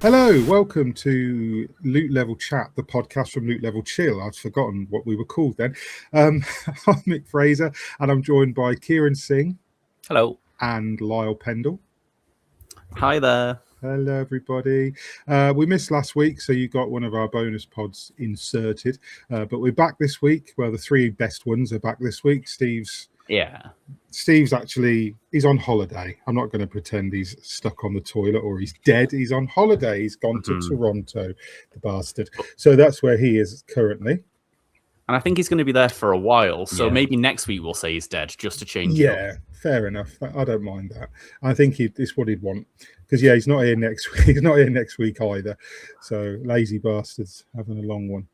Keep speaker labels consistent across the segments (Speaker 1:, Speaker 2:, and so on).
Speaker 1: Hello, welcome to Loot Level Chat, the podcast from Loot Level Chill. I'd forgotten what we were called then. I'm Mick Fraser, and I'm joined by Kieran Singh.
Speaker 2: Hello.
Speaker 1: And Lyle Pendle.
Speaker 3: Hi there.
Speaker 1: Hello, everybody. We missed last week, so you got one of our bonus pods inserted. But we're back this week. Well, the three best ones are back this week. Steve's actually, he's on holiday. I'm not going to pretend he's stuck on the toilet or he's dead. He's on holiday. He's gone to Toronto, the bastard. So that's where he is currently.
Speaker 3: And I think he's going to be there for a while. So maybe next week we'll say he's dead just to change it up.
Speaker 1: Yeah, fair enough. I don't mind that. I think it's what he'd want. Because, he's not here next week. He's not here next week either. So lazy bastards having a long one.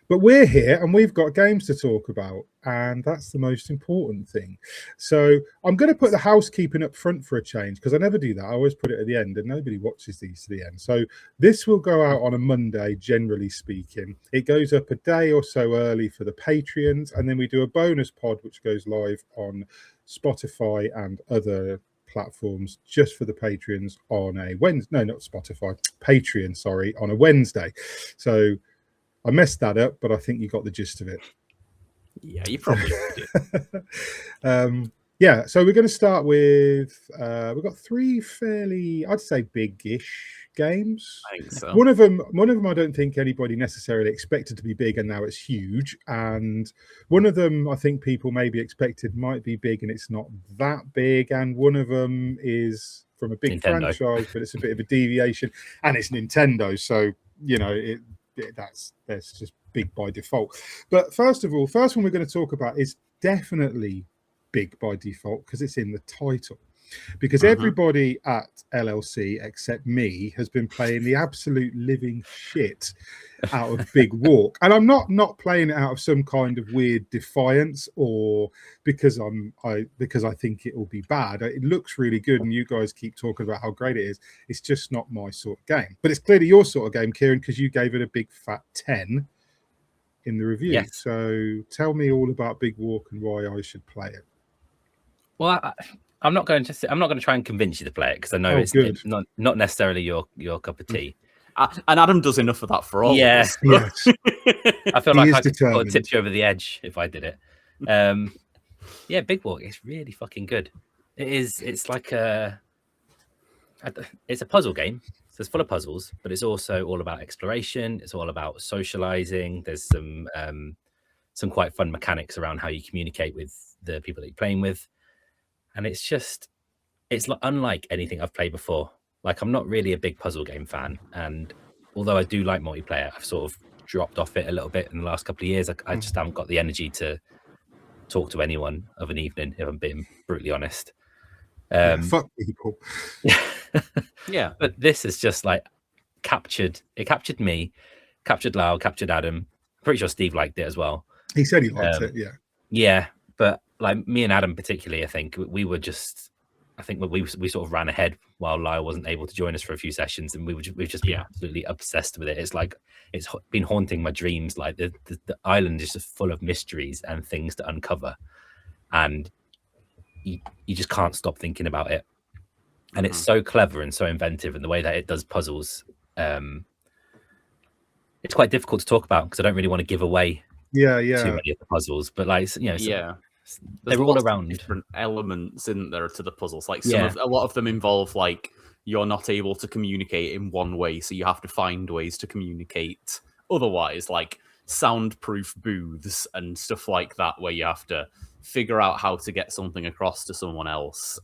Speaker 1: But we're here and we've got games to talk about, and that's the most important thing. So I'm going to put the housekeeping up front for a change, because I never do that. I always put it at the end, and nobody watches these to the end. So this will go out on a Monday, generally speaking. It goes up a day or so early for the Patreons, and then we do a bonus pod, which goes live on Spotify and other platforms just for the Patreons on a Wednesday. No, not Spotify. Patreon, sorry, on a Wednesday. So I messed that up, but I think you got the gist of it.
Speaker 3: Yeah, you probably did.
Speaker 1: So we're going to start with, we've got three fairly, I'd say, big-ish games.
Speaker 3: I think so.
Speaker 1: One of them I don't think anybody necessarily expected to be big, and now it's huge. And one of them I think people maybe expected might be big, and it's not that big. And one of them is from a big franchise, but it's a bit of a deviation, and it's Nintendo. So, that's just big by default. But first one we're going to talk about is definitely big by default because it's in the title. Because everybody at LLC except me has been playing the absolute living shit out of Big Walk, and I'm not playing it out of some kind of weird defiance or because I think it will be bad. It looks really good, and you guys keep talking about how great it is. It's just not my sort of game, but it's clearly your sort of game, Kieran, because you gave it a big fat 10 in the review.
Speaker 2: Yes.
Speaker 1: So tell me all about Big Walk and why I should play it.
Speaker 2: Well, I'm not going to try and convince you to play it because I know it's not necessarily your cup of tea.
Speaker 3: And Adam does enough of that for all.
Speaker 1: Yes.
Speaker 2: I feel like I could sort of tip you over the edge if I did it. Big Walk is really fucking good. It is. It's like it's a puzzle game. So it's full of puzzles, but it's also all about exploration. It's all about socializing. There's some quite fun mechanics around how you communicate with the people that you're playing with. And it's unlike anything I've played before. Like, I'm not really a big puzzle game fan. And although I do like multiplayer, I've sort of dropped off it a little bit in the last couple of years. I just haven't got the energy to talk to anyone of an evening, if I'm being brutally honest.
Speaker 1: Fuck people.
Speaker 2: Yeah. But this is just like captured me, captured Lyle, captured Adam. I'm pretty sure Steve liked it as well.
Speaker 1: He said he liked it, yeah.
Speaker 2: Yeah. But like me and Adam particularly, I think we sort of ran ahead while Lyle wasn't able to join us for a few sessions, and we've just been absolutely obsessed with it. It's like it's been haunting my dreams. Like the island is just full of mysteries and things to uncover, and you just can't stop thinking about it. And it's so clever and so inventive in the way that it does puzzles. It's quite difficult to talk about because I don't really want to give away too many of the puzzles, but they're all around
Speaker 3: different elements, isn't there, to the puzzles? Like a lot of them involve like you're not able to communicate in one way, so you have to find ways to communicate otherwise, like soundproof booths and stuff like that, where you have to figure out how to get something across to someone else,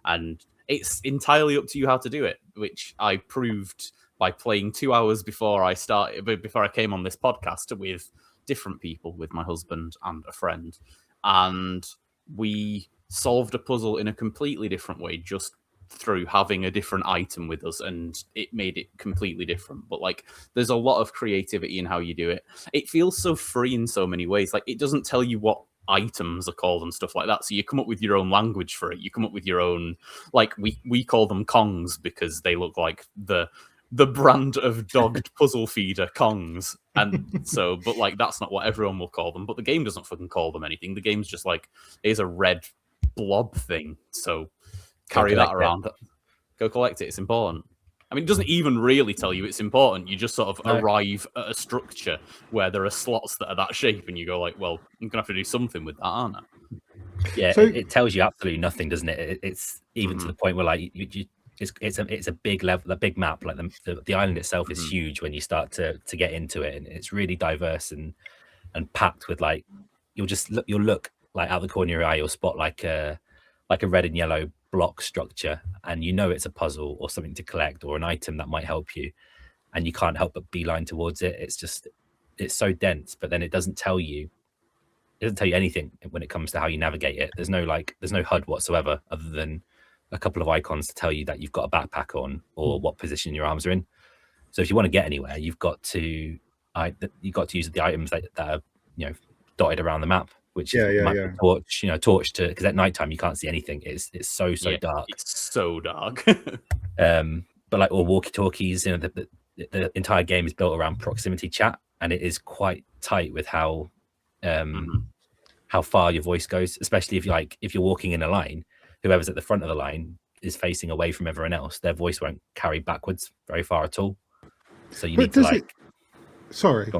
Speaker 3: and it's entirely up to you how to do it, which I proved by playing 2 hours before I came on this podcast with different people, with my husband and a friend. And we solved a puzzle in a completely different way just through having a different item with us, and it made it completely different. But like, there's a lot of creativity in how you do it. It feels so free in so many ways. Like, it doesn't tell you what items are called and stuff like that, so you come up with your own language for it. You come up with your own, like, we call them Kongs because they look like the brand of dogged puzzle feeder, Kongs. And so, but like, that's not what everyone will call them. But the game doesn't fucking call them anything. The game's just like, here's a red blob thing. So carry that around. Go collect it. It's important. I mean, it doesn't even really tell you it's important. You just sort of arrive at a structure where there are slots that are that shape, and you go like, well, I'm gonna have to do something with that, aren't I?
Speaker 2: Yeah,
Speaker 1: So-
Speaker 2: it tells you absolutely nothing, doesn't it? It's even to the point where like it's a big level, a big map. Like the island itself is huge when you start to get into it, and it's really diverse and packed with like you'll look like out the corner of your eye, you'll spot like a red and yellow block structure, and you know it's a puzzle or something to collect or an item that might help you, and you can't help but beeline towards it. It's so dense, but then it doesn't tell you anything when it comes to how you navigate it. There's no HUD whatsoever other than a couple of icons to tell you that you've got a backpack on or what position your arms are in. So if you want to get anywhere, you've got to use the items that are dotted around the map, which torch to, because at nighttime you can't see anything. It's so dark.
Speaker 3: It's so dark.
Speaker 2: But like all walkie-talkies, the entire game is built around proximity chat, and it is quite tight with how far your voice goes, especially if you're walking in a line, whoever's at the front of the line is facing away from everyone else. Their voice won't carry backwards very far at all. So you need to
Speaker 1: Sorry.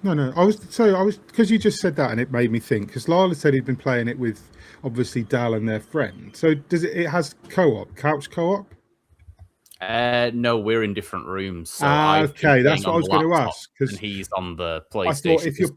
Speaker 1: No. I was because you just said that and it made me think, because Lyle said he'd been playing it with obviously Dal and their friend. So does it has couch co-op?
Speaker 3: No, we're in different rooms. So
Speaker 1: okay, that's what I was going to ask.
Speaker 3: Because he's on the PlayStation.
Speaker 1: I thought if you're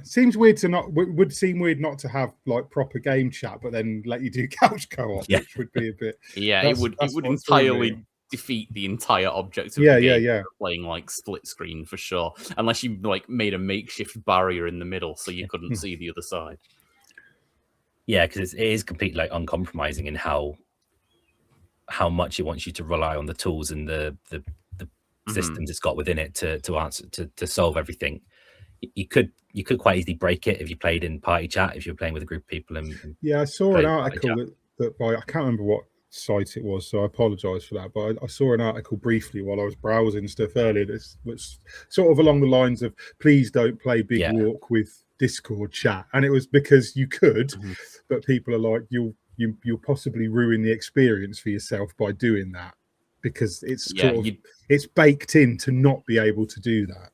Speaker 1: seems weird to not would seem weird not to have like proper game chat, but then let you do couch co-op, which would be a bit.
Speaker 3: Yeah, it would entirely defeat the entire object of the game. Playing like split screen for sure, unless you like made a makeshift barrier in the middle so you couldn't see the other side.
Speaker 2: Yeah, because it is completely like uncompromising in how much it wants you to rely on the tools and the systems it's got within it to answer to solve everything. You could quite easily break it if you played in party chat, if you were playing with a group of people.
Speaker 1: I saw an article that by, I can't remember what site it was, so I apologize for that, but I saw an article briefly while I was browsing stuff earlier which sort of along the lines of, please don't play Big Walk with Discord chat, and it was because you could, but people are like, you'll possibly ruin the experience for yourself by doing that, because it's it's baked in to not be able to do that.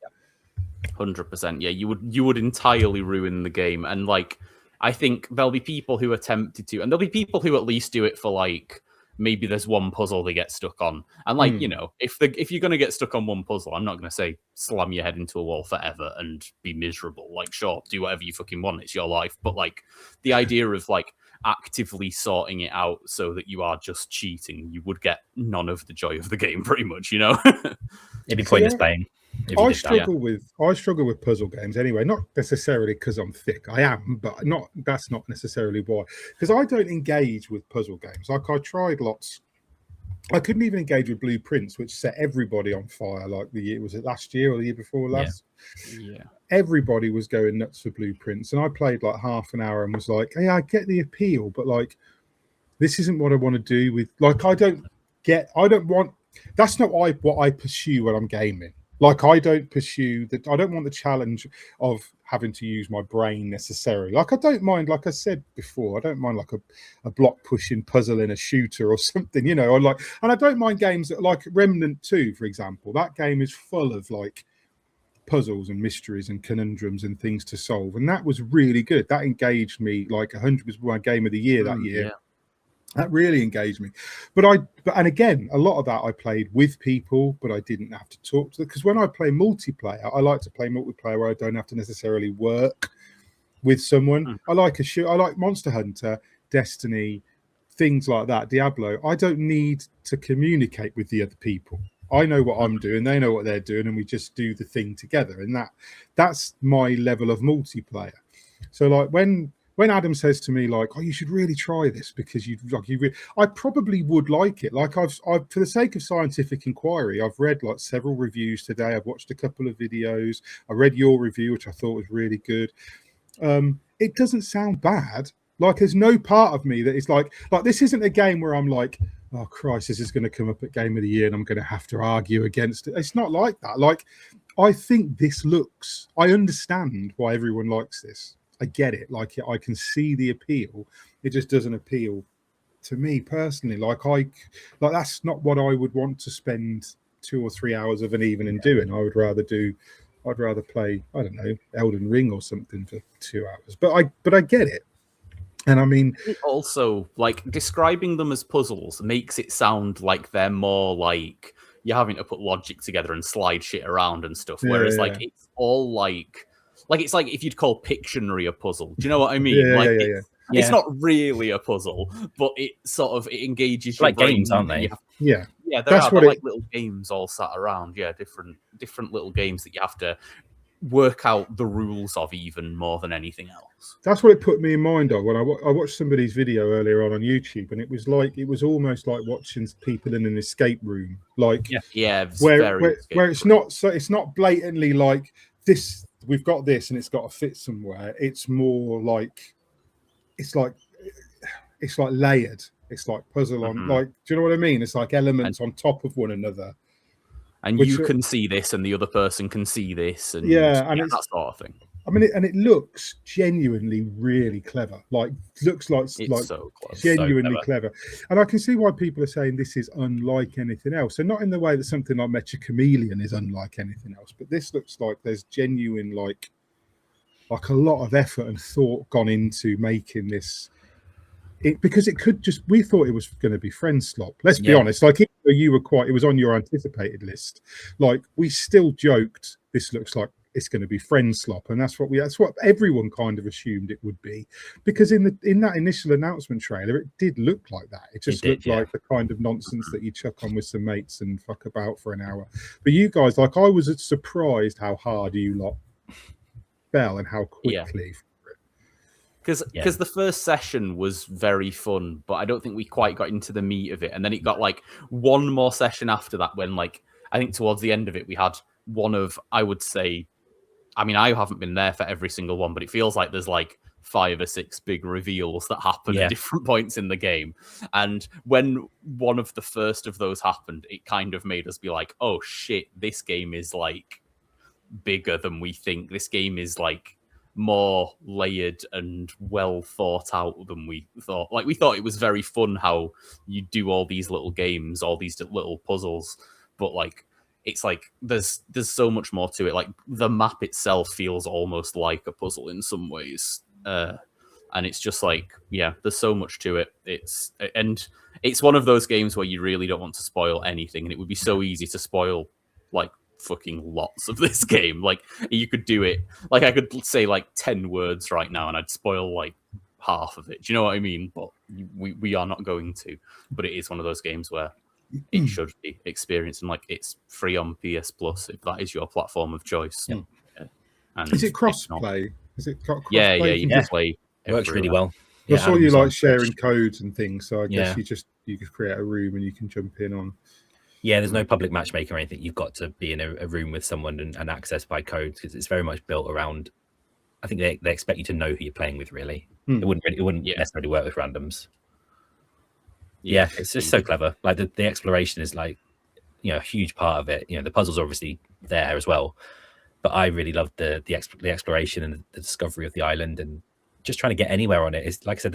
Speaker 3: 100%. Yeah, you would entirely ruin the game. And like, I think there'll be people who are tempted to, and there'll be people who at least do it for like, maybe there's one puzzle they get stuck on. And like, if you're going to get stuck on one puzzle, I'm not going to say slam your head into a wall forever and be miserable. Like, sure, do whatever you fucking want. It's your life. But like the idea of like actively sorting it out so that you are just cheating, you would get none of the joy of the game pretty much, It'd
Speaker 2: be pointless playing.
Speaker 1: I struggle with puzzle games anyway, not necessarily because I'm thick. I am, but that's not necessarily why. Because I don't engage with puzzle games. Like, I tried lots. I couldn't even engage with Blueprints, which set everybody on fire. Like was it last year or the year before last?
Speaker 3: Yeah.
Speaker 1: Everybody was going nuts for Blueprints, and I played like half an hour and was like, "Hey, I get the appeal, but like, this isn't what I want to do with. Like, That's not what I pursue when I'm gaming. Like, I don't pursue that. I don't want the challenge of having to use my brain necessarily. Like, I don't mind, like I said before, I don't mind like a block pushing puzzle in a shooter or something, and I don't mind games that, like Remnant 2, for example. That game is full of like puzzles and mysteries and conundrums and things to solve. And that was really good. That engaged me like 100% was my game of the year that year. Yeah. That really engaged me. And again, a lot of that I played with people, but I didn't have to talk to them. Because when I play multiplayer, I like to play multiplayer where I don't have to necessarily work with someone. I like Monster Hunter, Destiny, things like that, Diablo. I don't need to communicate with the other people. I know what I'm doing, they know what they're doing, and we just do the thing together. And that's my level of multiplayer. So like when Adam says to me, like, "Oh, you should really try this because I probably would like it." Like I've for the sake of scientific inquiry, I've read like several reviews today. I've watched a couple of videos. I read your review, which I thought was really good. It doesn't sound bad. Like, there's no part of me that is like this isn't a game where I'm like, "Oh Christ, this is going to come up at Game of the Year and I'm going to have to argue against it." It's not like that. Like, I think I understand why everyone likes this. I get it. Like, I can see the appeal. It just doesn't appeal to me personally, like that's not what I would want to spend 2 or 3 hours of an evening doing. I'd rather play, I don't know, Elden Ring or something for 2 hours. But I get it. And I mean,
Speaker 3: also, like, describing them as puzzles makes it sound like they're more like you're having to put logic together and slide shit around and stuff. Whereas like it's all like it's like if you'd call Pictionary a puzzle. Do you know what I mean? It's not really a puzzle, but it engages your
Speaker 2: like
Speaker 3: brain.
Speaker 2: Games, aren't they?
Speaker 3: Yeah, they're like little games all sat around. Yeah, different little games that you have to work out the rules of even more than anything else.
Speaker 1: That's what it put me in mind of when I watched somebody's video earlier on YouTube, and it was almost like watching people in an escape room, like where it's not blatantly like this. We've got this, and it's got to fit somewhere. It's more like it's like layered. It's like puzzle on, like, do you know what I mean? It's like elements on top of one another.
Speaker 3: And you can see this, and the other person can see this, and that sort of thing. I
Speaker 1: mean, it looks genuinely really clever. Like, looks like
Speaker 3: so
Speaker 1: genuinely clever. And I can see why people are saying this is unlike anything else. And not in the way that something like Mecha Chameleon is unlike anything else, but this looks like there's genuine like a lot of effort and thought gone into making this. Because it could just, we thought it was going to be friend slop. Let's be honest. Like, even though you were it was on your anticipated list. Like, we still joked, this looks like it's going to be friend slop, and that's what everyone kind of assumed it would be. Because in that initial announcement trailer, it did look like that. It just looked like the kind of nonsense that you chuck on with some mates and fuck about for an hour. But you guys, like, I was surprised how hard you lot fell and how quickly.
Speaker 3: Because the first session was very fun, but I don't think we quite got into the meat of it. And then it got like one more session after that when, like, I think towards the end of it, we had one of, I would say, I mean, I haven't been there for every single one, but it feels like there's like 5 or 6 big reveals that happen at different points in the game. And when one of the first of those happened, it kind of made us be like, oh shit, this game is like bigger than we think. This game is like more layered and well thought out than we thought. Like, we thought it was very fun how you do all these little games, all these little puzzles, but like it's like there's so much more to it. Like, the map itself feels almost like a puzzle in some ways, and it's just like, there's so much to it. It's one of those games where you really don't want to spoil anything, and it would be so easy to spoil like fucking lots of this game. Like, you could do it, like, I could say like 10 words right now and I'd spoil like half of it. Do you know what I mean? But we are not going to. But it is one of those games where it should be experienced, and like, it's free on PS Plus if that is your platform of choice. And
Speaker 1: is it cross-play? Is it cross-play?
Speaker 3: Yeah, you can play.
Speaker 2: It works really well.
Speaker 1: I saw you like sharing codes and things, so I guess you could create a room and you can jump in on.
Speaker 2: Yeah, there's no public matchmaking or anything. You've got to be in a room with someone and access by code, because it's very much built around. I think they expect you to know who you're playing with. Really, it wouldn't necessarily work with randoms. Yeah, it's just so clever. Like, the exploration is like, a huge part of it. The puzzles are obviously there as well, but I really loved the exploration and the discovery of the island, and just trying to get anywhere on it. It's like I said,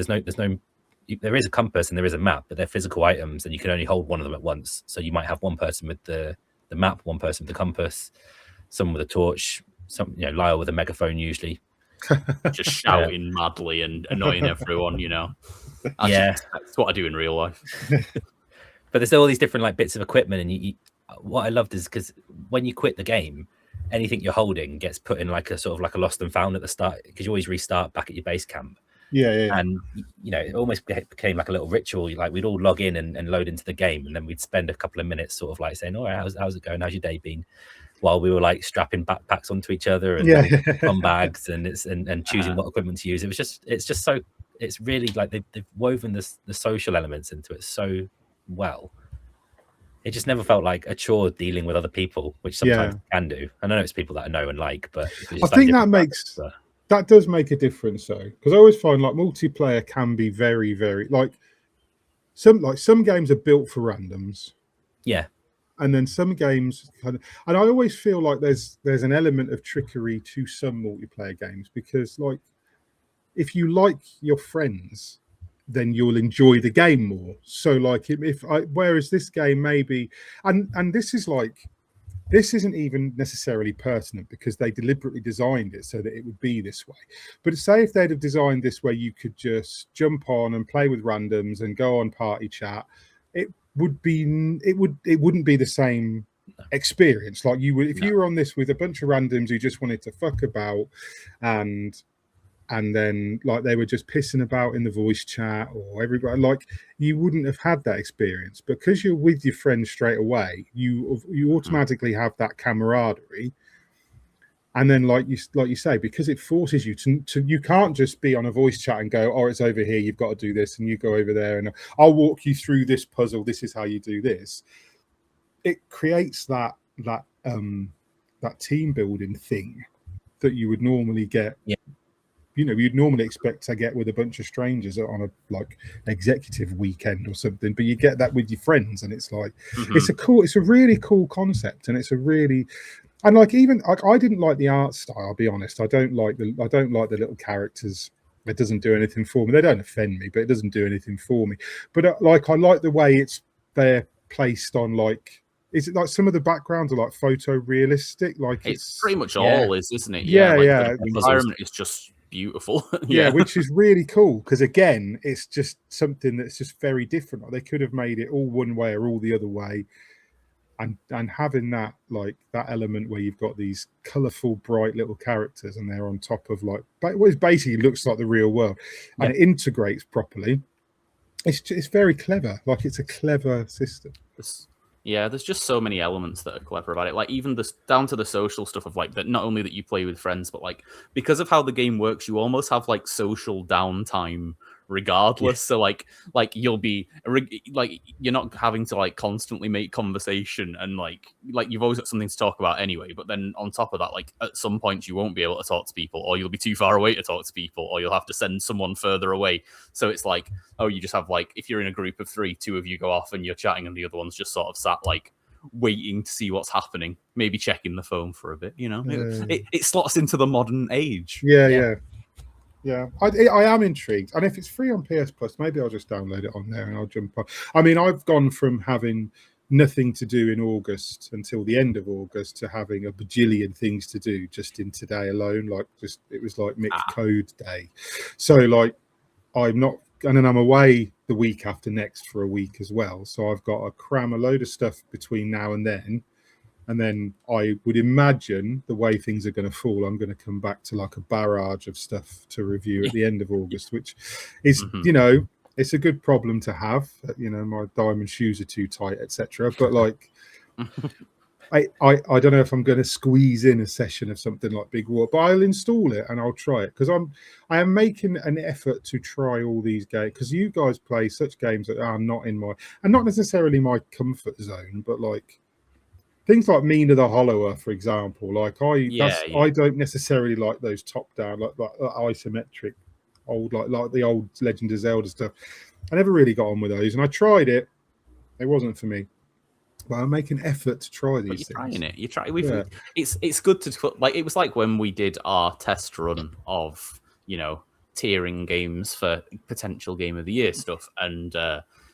Speaker 2: there is a compass and there is a map, but they're physical items, and you can only hold one of them at once. So you might have one person with the map, one person with the compass, someone with a torch, Lyle with a megaphone usually.
Speaker 3: Just shouting madly and annoying everyone, That's what I do in real life.
Speaker 2: But there's all these different like bits of equipment, and what I loved is because when you quit the game, anything you're holding gets put in like a sort of like a lost and found at the start, because you always restart back at your base camp. And it almost became like a little ritual. Like, we'd all log in and load into the game, and then we'd spend a couple of minutes sort of like saying, all right, how's it going? How's your day been? While we were like strapping backpacks onto each other and on bags and choosing what equipment to use. It's really like they've woven the social elements into it so well. It just never felt like a chore dealing with other people, which sometimes can do. I know it's people that I know and like, but
Speaker 1: I think that does make a difference, though, because I always find like multiplayer can be very, very like some games are built for randoms, and then some games and I always feel like there's an element of trickery to some multiplayer games, because like if you like your friends, then you'll enjoy the game more. So like whereas this game maybe, and this is like, this isn't even necessarily pertinent because they deliberately designed it so that it would be this way. But say if they'd have designed this where you could just jump on and play with randoms and go on party chat, it wouldn't be the same experience. Like you would if you were on this with a bunch of randoms who just wanted to fuck about and then like they were just pissing about in the voice chat, or everybody, like you wouldn't have had that experience. Because you're with your friends straight away, you automatically have that camaraderie. And then like you say, because it forces you to you can't just be on a voice chat and go, oh, it's over here, you've got to do this, and you go over there and I'll walk you through this puzzle, this is how you do this. It creates that team building thing that you would normally get. You know, you'd normally expect to get with a bunch of strangers on a like executive weekend or something, but you get that with your friends, and it's like it's a really cool concept, and it's a really, and like even like I didn't like the art style. I'll be honest, I don't like the little characters. It doesn't do anything for me. They don't offend me, but it doesn't do anything for me. But like I like the way they're placed on like. Is it like some of the backgrounds are like photorealistic? Like
Speaker 3: it's pretty much all isn't it?
Speaker 1: Yeah,
Speaker 3: like
Speaker 1: yeah.
Speaker 3: The environment is just beautiful.
Speaker 1: Yeah, which is really cool because again, it's just something that's just very different. Like, they could have made it all one way or all the other way, and having that like that element where you've got these colourful, bright little characters, and they're on top of like what basically looks like the real world, and it integrates properly. It's very clever. Like it's a clever system.
Speaker 3: Yeah, there's just so many elements that are clever about it. Like even this down to the social stuff of like that. Not only that you play with friends, but like because of how the game works, you almost have like social downtime regardless. So like you'll be like you're not having to like constantly make conversation, and like you've always got something to talk about anyway. But then on top of that, like at some point you won't be able to talk to people, or you'll be too far away to talk to people, or you'll have to send someone further away. So it's like, oh, you just have like, if you're in a group of 3, 2 of you go off and you're chatting, and the other one's just sort of sat like waiting to see what's happening, maybe checking the phone for a bit. You know, it slots into the modern age.
Speaker 1: Yeah, I am intrigued, and if it's free on PS Plus, maybe I'll just download it on there and I'll jump on. I mean, I've gone from having nothing to do in August until the end of August to having a bajillion things to do just in today alone. Like it was like Mick Code Day, so like I'm not, and then I'm away the week after next for a week as well. So I've got to cram a load of stuff between now and then. And then I would imagine the way things are going to fall, I'm going to come back to like a barrage of stuff to review at the end of August, which is, you know, it's a good problem to have. You know, my diamond shoes are too tight, etc. But like, I don't know if I'm going to squeeze in a session of something like Big War, but I'll install it and I'll try it because I am making an effort to try all these games, because you guys play such games that are not in my, and not necessarily my comfort zone, but like. Things like Mina the Hollower, for example, like I don't necessarily like those top down, like isometric, old like the old Legend of Zelda stuff. I never really got on with those, and I tried it. It wasn't for me. But I make an effort to try these things.
Speaker 3: Trying it, you try. It's good to like. It was like when we did our test run of tiering games for potential Game of the Year stuff, and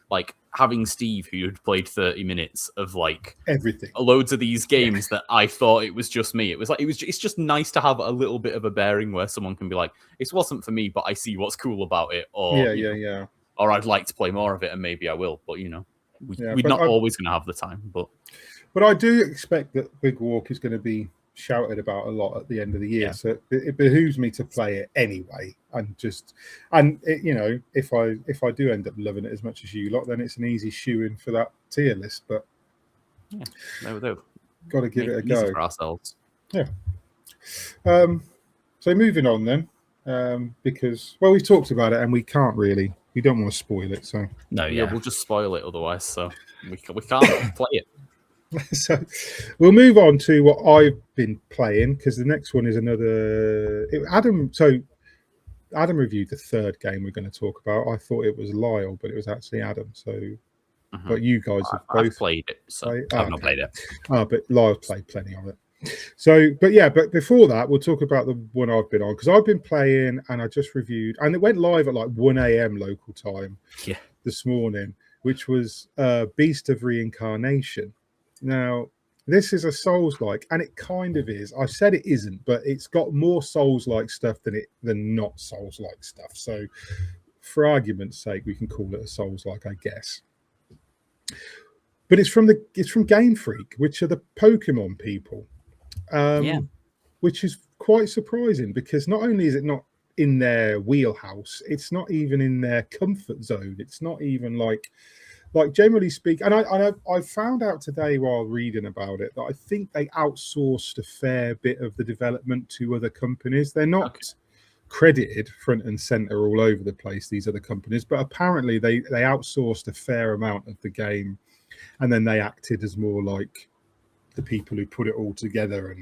Speaker 3: like having Steve, who had played 30 minutes of like
Speaker 1: everything,
Speaker 3: loads of these games that I thought it was just me. It's just nice to have a little bit of a bearing where someone can be like, it wasn't for me, but I see what's cool about it, or or I'd like to play more of it, and maybe I will. But we're not always going to have the time. But
Speaker 1: I do expect that Big Walk is going to be shouted about a lot at the end of the year, so it behooves me to play it anyway, and if I do end up loving it as much as you lot, then it's an easy shoe-in for that tier list. But got to give it a go
Speaker 3: for ourselves.
Speaker 1: So moving on then, because we've talked about it and we don't want to spoil it, so
Speaker 3: we'll just spoil it otherwise, so we can't play it.
Speaker 1: So we'll move on to what I've been playing, because the next one is Adam reviewed the third game we're going to talk about. I thought it was Lyle, but it was actually Adam. So but you guys have both
Speaker 3: played it, so I've not played it.
Speaker 1: But Lyle played plenty of it. But before that, we'll talk about the one I've been on, because I've been playing and I just reviewed, and it went live at like 1 a.m. local time this morning, which was Beast of Reincarnation. Now, this is a Souls-like, and it kind of is. I've said it isn't, but it's got more Souls-like stuff than not Souls-like stuff. So, for argument's sake, we can call it a Souls-like, I guess. But it's from Game Freak, which are the Pokemon people, which is quite surprising, because not only is it not in their wheelhouse, it's not even in their comfort zone. It's not even like generally speaking, and I found out today while reading about it that I think they outsourced a fair bit of the development to other companies. They're not credited front and center all over the place, these other companies, but apparently they outsourced a fair amount of the game, and then they acted as more like the people who put it all together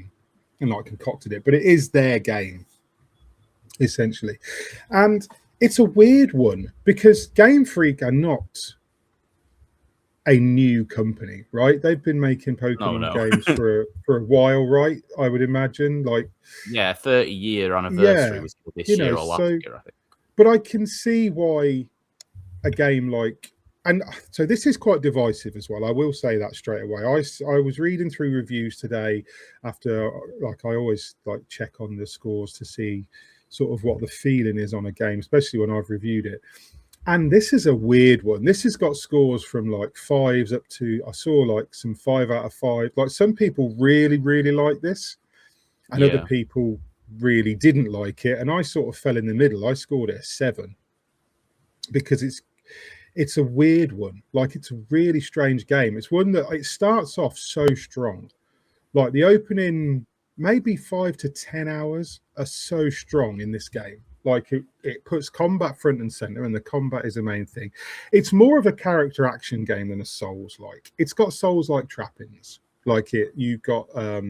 Speaker 1: and like concocted it. But it is their game, essentially. And it's a weird one, because Game Freak are not a new company, right? They've been making Pokemon games for a while, right? I would imagine,
Speaker 3: 30-year anniversary was this year or last year, I think.
Speaker 1: But I can see why a game like, and so this is quite divisive as well. I will say that straight away. I was reading through reviews today after, I always check on the scores to see sort of what the feeling is on a game, especially when I've reviewed it. And this is a weird one. This has got scores from 5s up to, I saw some 5 out of 5. Some people really, really like this, and other people really didn't like it. And I sort of fell in the middle. I scored it a 7, because it's a weird one. It's a really strange game. It's one that it starts off so strong. The opening maybe 5 to 10 hours are so strong in this game. It puts combat front and center, and the combat is the main thing. It's more of a character action game than a Souls-like. It's got Souls-like trappings. You've got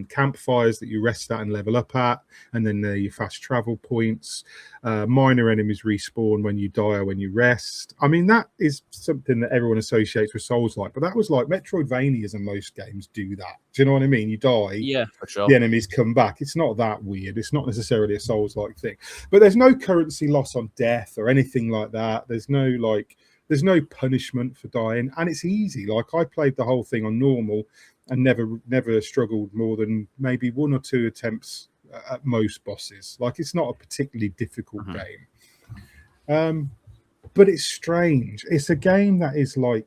Speaker 1: campfires that you rest at and level up at, and then your fast travel points. Minor enemies respawn when you die or when you rest. I mean, that is something that everyone associates with Souls-like, but that was Metroidvanias, and most games do that. Do you know what I mean? You die,
Speaker 3: for sure.
Speaker 1: The enemies come back. It's not that weird. It's not necessarily a Souls-like thing, but there's no currency loss on death or anything like that. There's no punishment for dying, and it's easy. I played the whole thing on normal and never struggled more than maybe 1 or 2 attempts at most bosses. It's not a particularly difficult game. But it's strange. It's a game that is are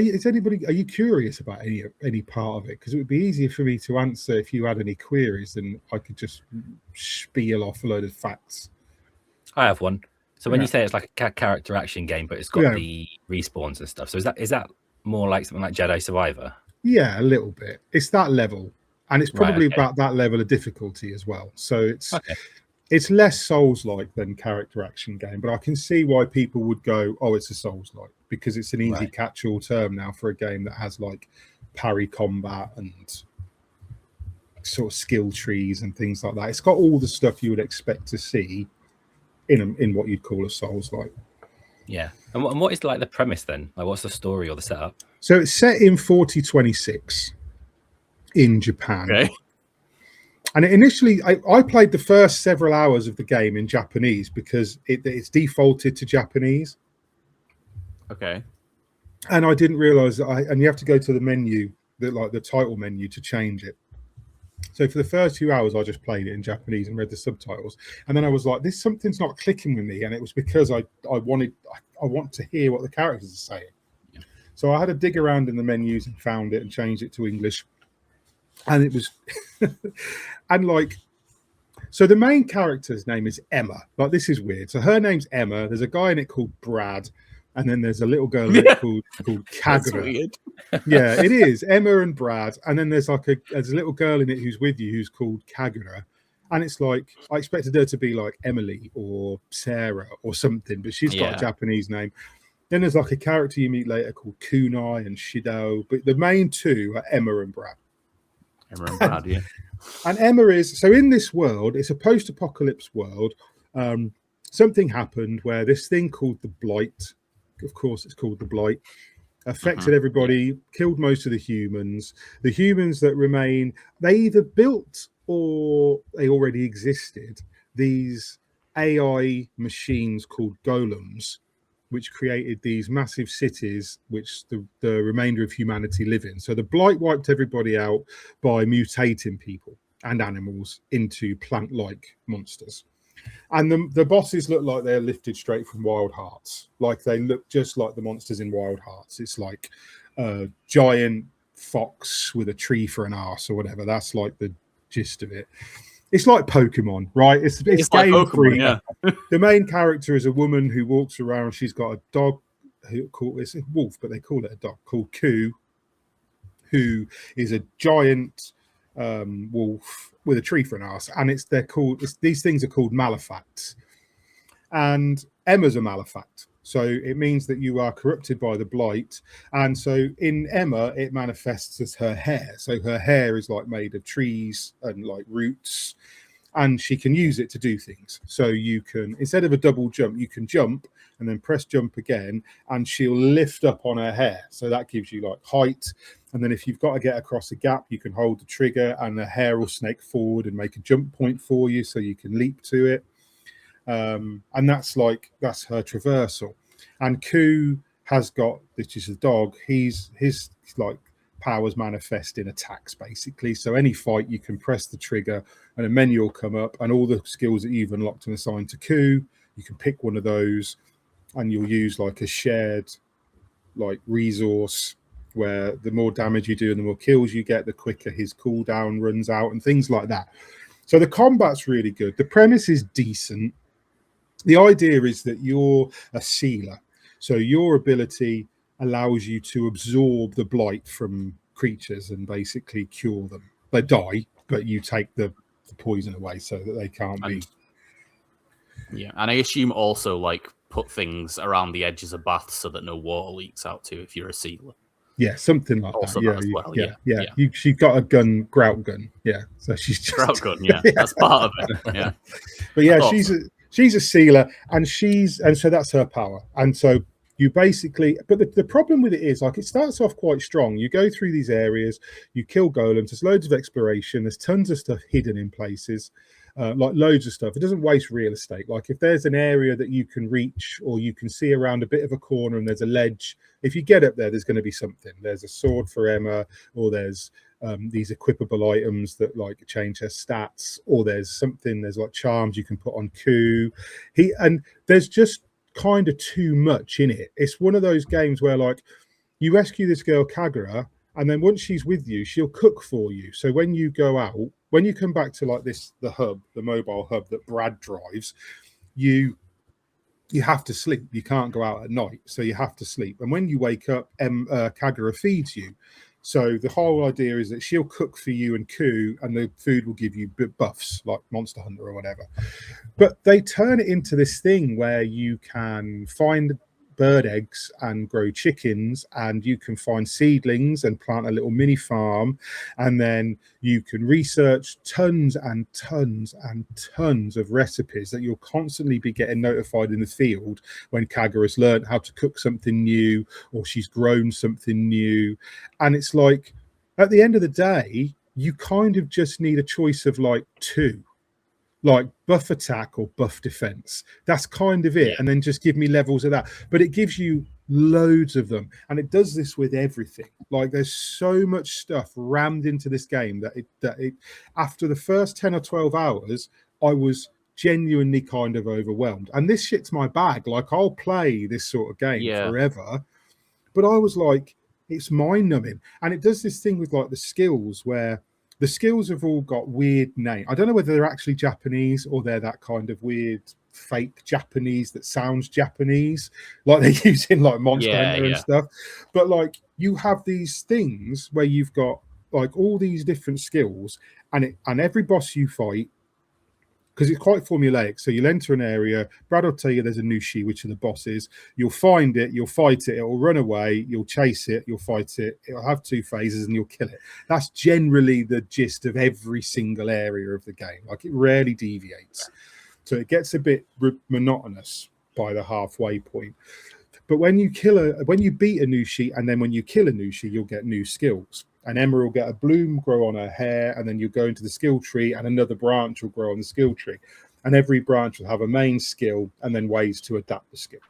Speaker 1: you curious about any part of it? Because it would be easier for me to answer if you had any queries than I could just spiel off a load of facts.
Speaker 2: I have one. So when you say it's like a character action game, but it's got the respawns and stuff, so is that more like something like Jedi Survivor?
Speaker 1: Yeah, a little bit. It's that level, and it's probably about that level of difficulty as well. So it's less Souls-like than character action game, but I can see why people would go, "Oh, it's a Souls-like," because it's an easy catch-all term now for a game that has parry combat and sort of skill trees and things like that. It's got all the stuff you would expect to see in what you'd call a Souls-like.
Speaker 2: Yeah. And what is the premise then? What's the story or the setup?
Speaker 1: So it's set in 4026 in Japan.
Speaker 3: Okay.
Speaker 1: And initially, I played the first several hours of the game in Japanese because it's defaulted to Japanese.
Speaker 3: Okay.
Speaker 1: And I didn't realize that and you have to go to the menu, the title menu, to change it. So for the first few hours, I just played it in Japanese and read the subtitles. And then I was like, something's not clicking with me. And it was because I want to hear what the characters are saying. Yeah. So I had to dig around in the menus and found it and changed it to English. And it was, so the main character's name is Emma. This is weird. So her name's Emma. There's a guy in it called Brad. And then there's a little girl in it called Kagura. Yeah, it is Emma and Brad. And then there's a little girl in it who's with you who's called Kagura. And it's I expected her to be like Emily or Sarah or something, but she's got a Japanese name. Then there's a character you meet later called Kunai and Shido. But the main two are Emma and Brad.
Speaker 3: Emma and Brad, yeah.
Speaker 1: And Emma is, so in this world, it's a post-apocalypse world. Something happened where this thing called the Blight, of course it's called the Blight, affected everybody, killed most of the humans. The humans that remain, they either built or they already existed these AI machines called golems, which created these massive cities which the remainder of humanity live in. So the blight wiped everybody out by mutating people and animals into plant-like monsters. And the bosses look like they're lifted straight from Wild Hearts. Like they look just like the monsters in Wild Hearts. It's like a giant fox with a tree for an arse or whatever. That's like the gist of it. It's like Pokemon, right? It's
Speaker 3: like
Speaker 1: game
Speaker 3: Pokemon,
Speaker 1: free.
Speaker 3: yeah.
Speaker 1: The main character is a woman who walks around. She's got a dog it's a wolf, but they call it a dog, called Koo, who is a giant wolf with a tree for an arse. And these things are called malefacts. And Emma's a malefact. So it means that you are corrupted by the blight. And so in Emma, it manifests as her hair. So her hair is like made of trees and like roots, and she can use it to do things. So you can, instead of a double jump, you can jump and then press jump again, and she'll lift up on her hair. So that gives you like height. And then if you've got to get across a gap, you can hold the trigger and the hair will snake forward and make a jump point for you so you can leap to it. And that's her traversal. And Koo has got, which is a dog, his like powers manifest in attacks basically. So any fight you can press the trigger and a menu will come up, and all the skills that you've unlocked and assigned to Koo, you can pick one of those and you'll use like a shared like resource where the more damage you do and the more kills you get, the quicker his cooldown runs out and things like that. So the combat's really good. The premise is decent. The idea is that you're a sealer. So your ability allows you to absorb the blight from creatures and basically cure them. They die, but you take the poison away so that they can't be.
Speaker 3: Yeah, and I assume also like put things around the edges of baths so that no water leaks out too if you're a sealer.
Speaker 1: Yeah, something like
Speaker 3: also
Speaker 1: that. Yeah. She's got a gun, grout gun. Yeah, so she's just
Speaker 3: grout gun. Yeah, that's part of it. Yeah,
Speaker 1: but yeah, she's a sealer, and so that's her power. And so you basically, but the problem with it is like it starts off quite strong. You go through these areas, you kill golems. There's loads of exploration. There's tons of stuff hidden in places. Like loads of stuff. It doesn't waste real estate. Like if there's an area that you can reach or you can see around a bit of a corner and there's a ledge, if you get up there's going to be something. There's a sword for Emma, or there's these equipable items that like change her stats, or there's like charms you can put on Koo. And there's just kind of too much in it. It's one of those games where like you rescue this girl Kagura, and then once she's with you, she'll cook for you. So when you go out, when you come back to like the mobile hub that Brad drives, you have to sleep. You can't go out at night, so you have to sleep. And when you wake up, Kagura feeds you. So the whole idea is that she'll cook for you and Koo, and the food will give you buffs like Monster Hunter or whatever. But they turn it into this thing where you can find bird eggs and grow chickens, and you can find seedlings and plant a little mini farm, and then you can research tons and tons and tons of recipes that you'll constantly be getting notified in the field when Kagura's learned how to cook something new or she's grown something new. And it's like at the end of the day you kind of just need a choice of like two, like buff attack or buff defense. That's kind of it. Yeah. And then just give me levels of that. But it gives you loads of them. And it does this with everything. Like there's so much stuff rammed into this game that it after the first 10 or 12 hours, I was genuinely kind of overwhelmed. And this shit's my bag. Like I'll play this sort of game forever. But I was like, it's mind numbing. And it does this thing with like the skills where the skills have all got weird names. I don't know whether they're actually Japanese or they're that kind of weird fake Japanese that sounds Japanese, like they're using like Monster Hunter and stuff. But like you have these things where you've got like all these different skills, and every boss you fight, because it's quite formulaic. So you'll enter an area, Brad will tell you there's a Nushi, which are the bosses. You'll find it, you'll fight it, it'll run away, you'll chase it, you'll fight it, it'll have two phases and you'll kill it. That's generally the gist of every single area of the game. Like it rarely deviates. So it gets a bit monotonous by the halfway point. But when you beat a Nushi, and then when you kill a Nushi, you'll get new skills. And Emma will get a bloom grow on her hair, and then you'll go into the skill tree, and another branch will grow on the skill tree. And every branch will have a main skill and then ways to adapt the skill.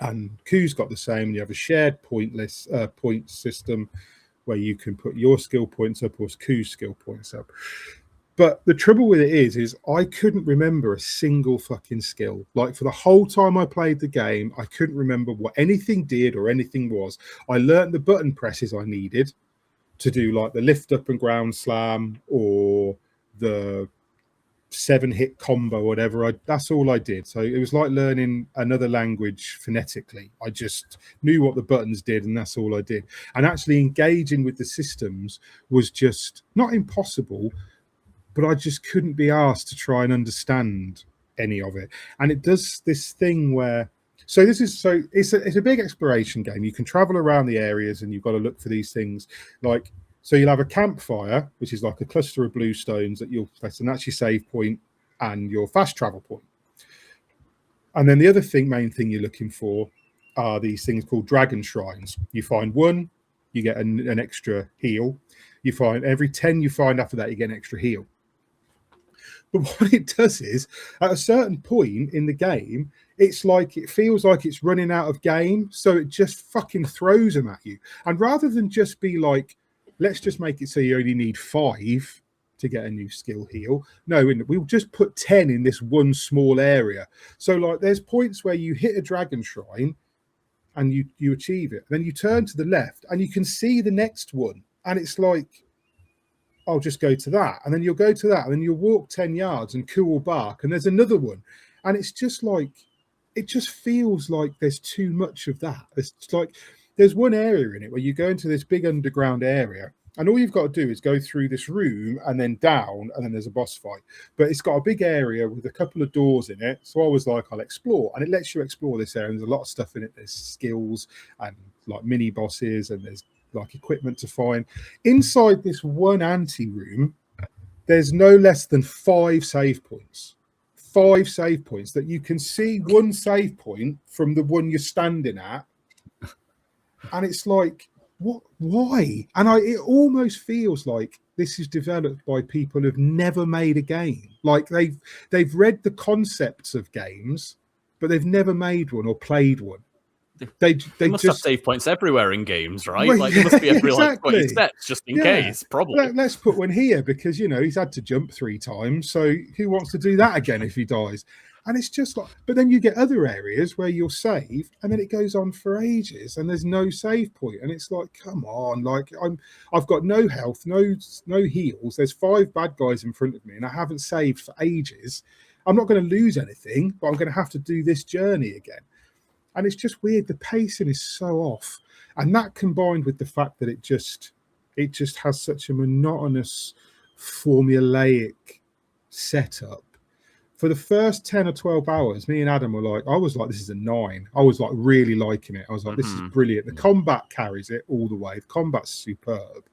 Speaker 1: And Q's got the same. And you have a shared point system where you can put your skill points up or Q's skill points up. But the trouble with it is I couldn't remember a single fucking skill. Like, for the whole time I played the game, I couldn't remember what anything did or anything was. I learned the button presses I needed to do, like the lift up and ground slam or the 7-hit combo or whatever. That's all I did. So it was like learning another language phonetically. I just knew what the buttons did, and that's all I did. And actually engaging with the systems was just not impossible, but I just couldn't be asked to try and understand any of it. And it does this thing where, it's a big exploration game. You can travel around the areas and you've got to look for these things. Like, so you'll have a campfire, which is like a cluster of blue stones that you'll place, and that's your save point and your fast travel point. And then the other main thing you're looking for are these things called dragon shrines. You find one, you get an extra heal. You find every 10 you find after that, you get an extra heal. But what it does is, at a certain point in the game, it's like it feels like it's running out of game, so it just fucking throws them at you. And rather than just be like, let's just make it so you only need 5 to get a new skill heal. No, we'll just put 10 in this one small area. So, like, there's points where you hit a dragon shrine and you achieve it. Then you turn to the left and you can see the next one. And it's like, I'll just go to that. And then you'll go to that. And then you'll walk 10 yards and Ku will bark. And there's another one. And it's just like, it just feels like there's too much of that. It's like, there's one area in it where you go into this big underground area. And all you've got to do is go through this room and then down, and then there's a boss fight. But it's got a big area with a couple of doors in it. So I was like, I'll explore. And it lets you explore this area. And there's a lot of stuff in it. There's skills and like mini bosses, and there's like equipment to find. Inside this one ante room, there's no less than 5 save points. 5 save points that you can see one save point from the one you're standing at. And it's like, what? Why? And it almost feels like this is developed by people who've never made a game. Like they've read the concepts of games, but they've never made one or played one. They
Speaker 3: must have save points everywhere in games, right?
Speaker 1: Well,
Speaker 3: like, there must be every
Speaker 1: exactly.
Speaker 3: 20 steps just in case, probably.
Speaker 1: Let's put one here because, he's had to jump 3 times. So who wants to do that again if he dies? And it's just like, but then you get other areas where you'll save and then it goes on for ages and there's no save point. And it's like, come on, like I've got no health, no heals. There's 5 bad guys in front of me and I haven't saved for ages. I'm not going to lose anything, but I'm going to have to do this journey again. And it's just weird. The pacing is so off. And that combined with the fact that it just has such a monotonous, formulaic setup. For the first 10 or 12 hours, me and Adam were like, I was like, this is a 9. I was like really liking it. I was like, this is brilliant. The combat carries it all the way. The combat's superb.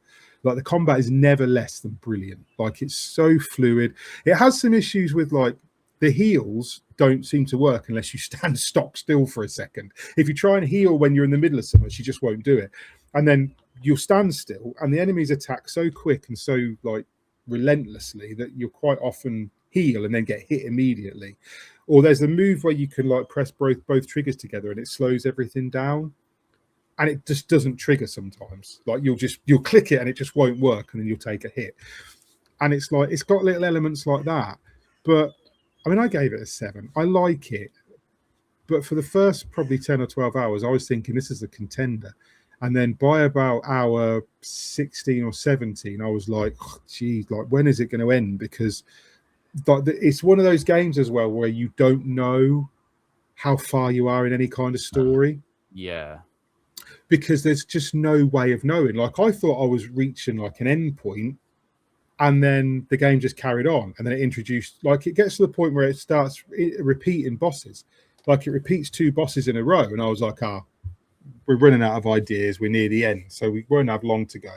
Speaker 1: Like, the combat is never less than brilliant. Like, it's so fluid. It has some issues with, like, the heals don't seem to work unless you stand stock still for a second. If you try and heal when you're in the middle of something, you just won't do it. And then you'll stand still and the enemies attack so quick and so, like, relentlessly that you'll quite often heal and then get hit immediately. Or there's a move where you can, like, press both triggers together and it slows everything down. And it just doesn't trigger sometimes. Like, you'll click it and it just won't work and then you'll take a hit. And it's like, it's got little elements like that. But I mean, I gave it a 7. I like it. But for the first probably 10 or 12 hours, I was thinking this is a contender. And then by about hour 16 or 17, I was like, oh, geez, like, when is it going to end? Because it's one of those games as well where you don't know how far you are in any kind of story.
Speaker 3: Yeah.
Speaker 1: Because there's just no way of knowing. Like, I thought I was reaching like an end point. And then the game just carried on. And then it introduced, like, it gets to the point where it starts repeating bosses. Like, it repeats 2 bosses in a row. And I was like, we're running out of ideas. We're near the end. So we won't have long to go.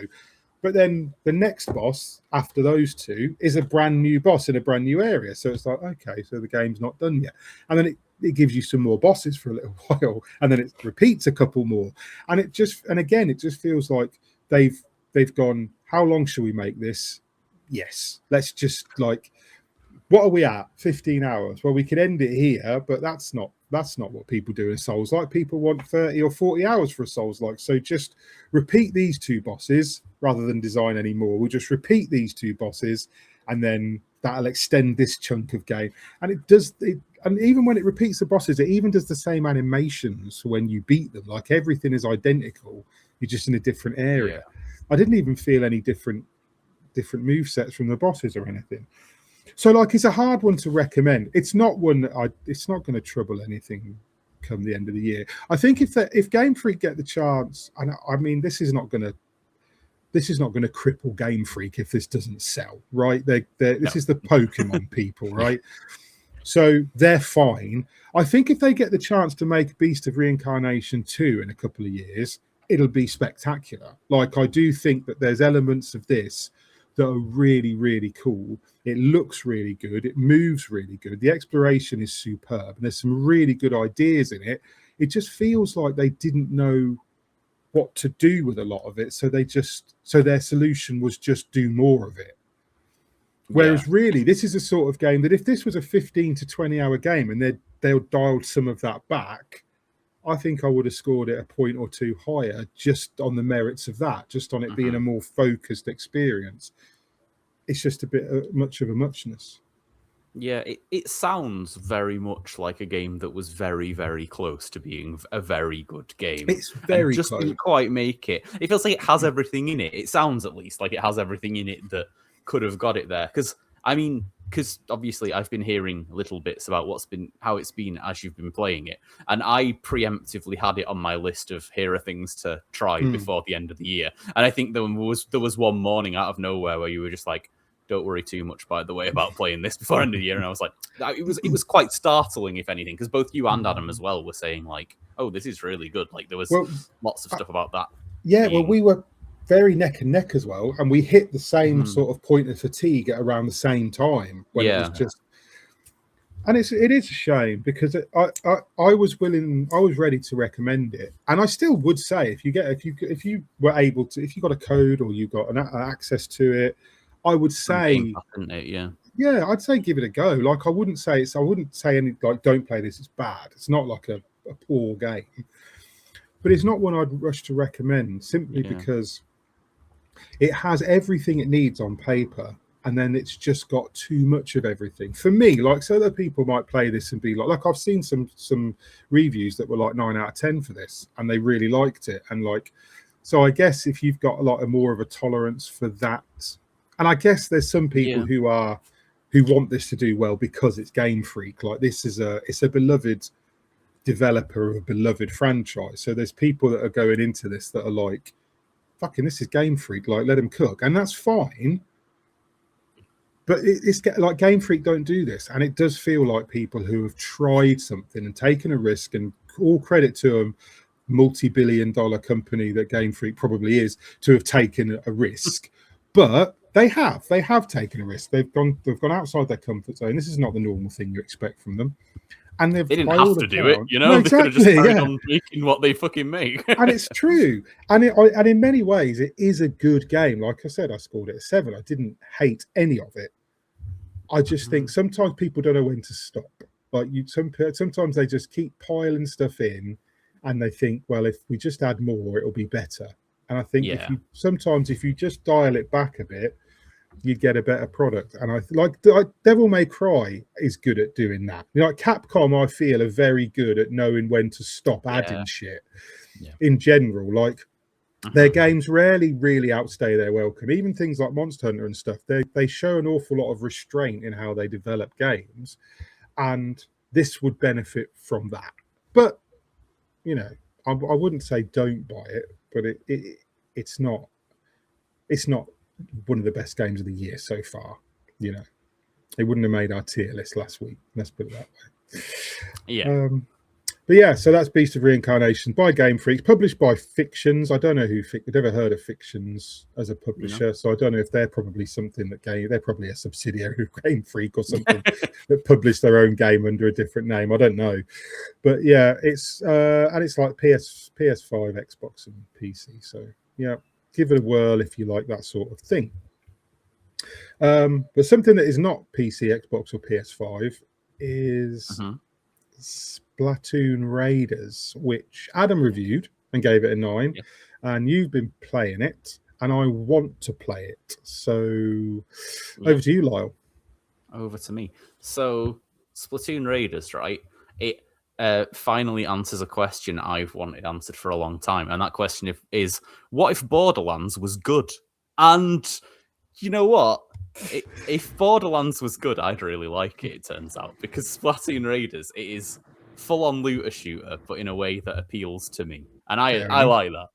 Speaker 1: But then the next boss after those two is a brand new boss in a brand new area. So it's like, okay, so the game's not done yet. And then it gives you some more bosses for a little while, and then it repeats a couple more. And it just feels like they've gone, how long shall we make this? Yes, let's just like, what are we at? 15 hours. Well, we could end it here, but that's not what people do in Souls. Like, people want 30 or 40 hours for a Souls like. So just repeat these two bosses rather than design any more. We'll just repeat these two bosses, and then that'll extend this chunk of game. And it does it, and even when it repeats the bosses, it even does the same animations when you beat them. Like, everything is identical. You're just in a different area.
Speaker 3: Yeah.
Speaker 1: I didn't even feel any different move sets from the bosses or anything. So, like, it's a hard one to recommend. It's not one that it's not going to trouble anything come the end of the year. I think if Game Freak get the chance, and I mean, this is not going to cripple Game Freak if this doesn't sell, right? This is the Pokemon people, right? So they're fine. I think if they get the chance to make Beast of Reincarnation 2 in a couple of years, it'll be spectacular. Like, I do think that there's elements of this that are really, really cool. It looks really good. It moves really good. The exploration is superb. And there's some really good ideas in it. It just feels like they didn't know what to do with a lot of it. So their solution was just do more of it. Whereas really, this is a sort of game that if this was a 15 to 20 hour game and they'll dialed some of that back, I think I would have scored it a point or two higher just on the merits of that, just on it being a more focused experience. It's just a bit much of a muchness.
Speaker 3: Yeah, it sounds very much like a game that was very, very close to being a very good game.
Speaker 1: It's very
Speaker 3: just
Speaker 1: close.
Speaker 3: Didn't quite make it. It feels like it has everything in it. It sounds, at least, like it has everything in it that could have got it there. Because obviously I've been hearing little bits about how it's been as you've been playing it, and I preemptively had it on my list of here are things to try before the end of the year. And I think there was one morning out of nowhere where you were just like, don't worry too much, by the way, about playing this before end of the year. And I was like, it was quite startling, if anything, because both you and Adam as well were saying like, oh, this is really good. Like, there was lots of stuff about that.
Speaker 1: Yeah, well, we were very neck and neck as well, and we hit the same sort of point of fatigue at around the same time when it was just. And it is a shame, because I was ready to recommend it, and I still would say if you were able to, if you got a code or you got an access to it, I would say, I'd say give it a go. Like, I wouldn't say any like don't play this, it's bad. It's not like a poor game, but it's not one I'd rush to recommend simply because it has everything it needs on paper, and then it's just got too much of everything for me. Like, so other people might play this and be like I've seen some reviews that were like 9 out of 10 for this, and they really liked it. And like, so I guess if you've got a lot more of a tolerance for that, and I guess there's some people who want this to do well because it's Game Freak. Like, it's a beloved developer of a beloved franchise. So there's people that are going into this that are like, fucking, this is Game Freak, like, let them cook, and that's fine. But it's like, Game Freak don't do this, and it does feel like people who have tried something and taken a risk, and all credit to them, multi-billion-dollar company that Game Freak probably is, to have taken a risk. But they have taken a risk. They've gone outside their comfort zone. This is not the normal thing you expect from them. And they didn't
Speaker 3: have to do it, you know. No, exactly, they could have just carried on making what they fucking make.
Speaker 1: And it's true. And in many ways, it is a good game. Like I said, I scored it a 7. I didn't hate any of it. I just think sometimes people don't know when to stop. Like, sometimes they just keep piling stuff in, and they think, well, if we just add more, it'll be better. And I think if you just dial it back a bit, you'd get a better product. And I like Devil May Cry is good at doing that. You know, like Capcom, I feel, are very good at knowing when to stop adding shit. In general, like, their games rarely really outstay their welcome. Even things like Monster Hunter and stuff, they show an awful lot of restraint in how they develop games, and this would benefit from that. But, you know, I wouldn't say don't buy it, but it's not one of the best games of the year so far. You know, it wouldn't have made our tier list last week. Let's put it that way. But yeah, so that's Beast of Reincarnation by Game Freaks, published by Fictions. I don't know who I've never heard of Fictions as a publisher, so I don't know if they're probably something that they're probably a subsidiary of Game Freak or something that published their own game under a different name. I don't know, but yeah, it's and it's like PS5, Xbox, and PC. So yeah, give it a whirl if you like that sort of thing. But something that is not PC, Xbox, or PS5 is Splatoon Raiders, which Adam reviewed and gave it a 9, and you've been playing it, and I want to play it. So over to you, Lyle.
Speaker 3: Over to me. So Splatoon Raiders, right? It finally answers a question I've wanted answered for a long time, and that question is, what if Borderlands was good? And you know what? If Borderlands was good, I'd really like it, it turns out, because Splatoon Raiders, it is full-on looter shooter, but in a way that appeals to me. And I like that.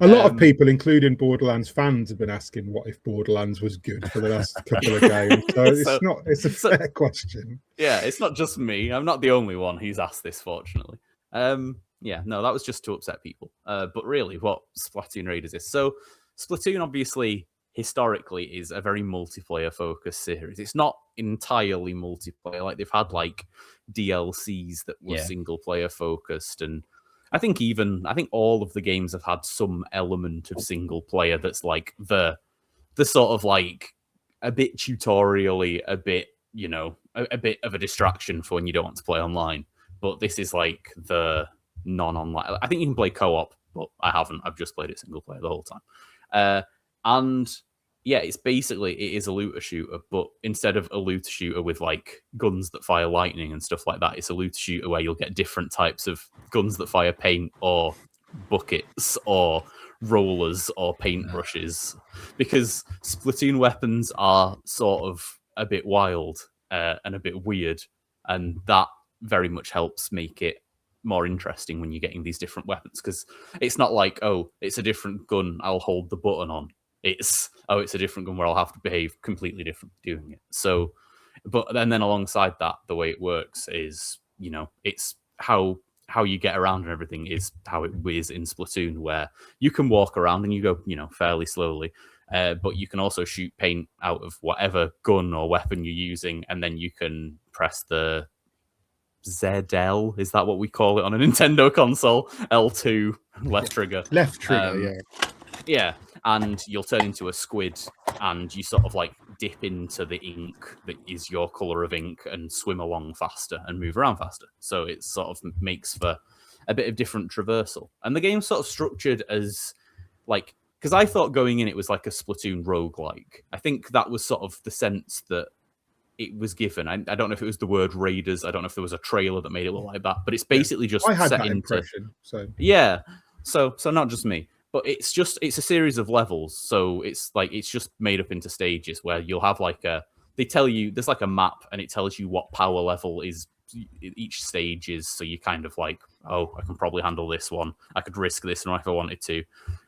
Speaker 1: A lot of people, including Borderlands fans, have been asking what if Borderlands was good for the last couple of games. So it's a fair question.
Speaker 3: Yeah, it's not just me. I'm not the only one who's asked this, fortunately. Yeah, no, that was just to upset people. But really, what Splatoon Raiders is. So Splatoon, obviously, historically is a very multiplayer focused series. It's not entirely multiplayer. Like they've had like DLCs that were single player focused, and I think all of the games have had some element of single player that's like the sort of like a bit tutorially, a bit, you know, a bit of a distraction for when you don't want to play online. But this is like the non-online. I think you can play co-op, but I haven't. I've just played it single player the whole time. And yeah, it is a looter shooter, but instead of a looter shooter with like guns that fire lightning and stuff like that, it's a looter shooter where you'll get different types of guns that fire paint or buckets or rollers or paintbrushes, because Splatoon weapons are sort of a bit wild and a bit weird, and that very much helps make it more interesting when you're getting these different weapons, because it's not like, oh, it's a different gun, I'll hold the button on. It's a different gun where I'll have to behave completely different doing it. So, but then alongside that, the way it works is, you know, it's how you get around and everything is how it is in Splatoon, where you can walk around and you go, you know, fairly slowly, but you can also shoot paint out of whatever gun or weapon you're using, and then you can press the ZL, is that what we call it on a Nintendo console? L2, left trigger.
Speaker 1: Left trigger,
Speaker 3: yeah. And you'll turn into a squid, and you sort of like dip into the ink that is your color of ink and swim along faster and move around faster. So it sort of makes for a bit of different traversal. And the game's sort of structured as like, because I thought going in it was like a Splatoon roguelike. I think that was sort of the sense that it was given. I don't know if it was the word Raiders. I don't know if there was a trailer that made it look like that, but it's basically just
Speaker 1: I had
Speaker 3: set
Speaker 1: that
Speaker 3: into
Speaker 1: impression. So
Speaker 3: yeah, so not just me. But it's a series of levels, so it's just made up into stages where you'll have like they tell you there's like a map, and it tells you what power level is each stage is. So you kind of like, oh, I can probably handle this one. I could risk this one if I wanted to,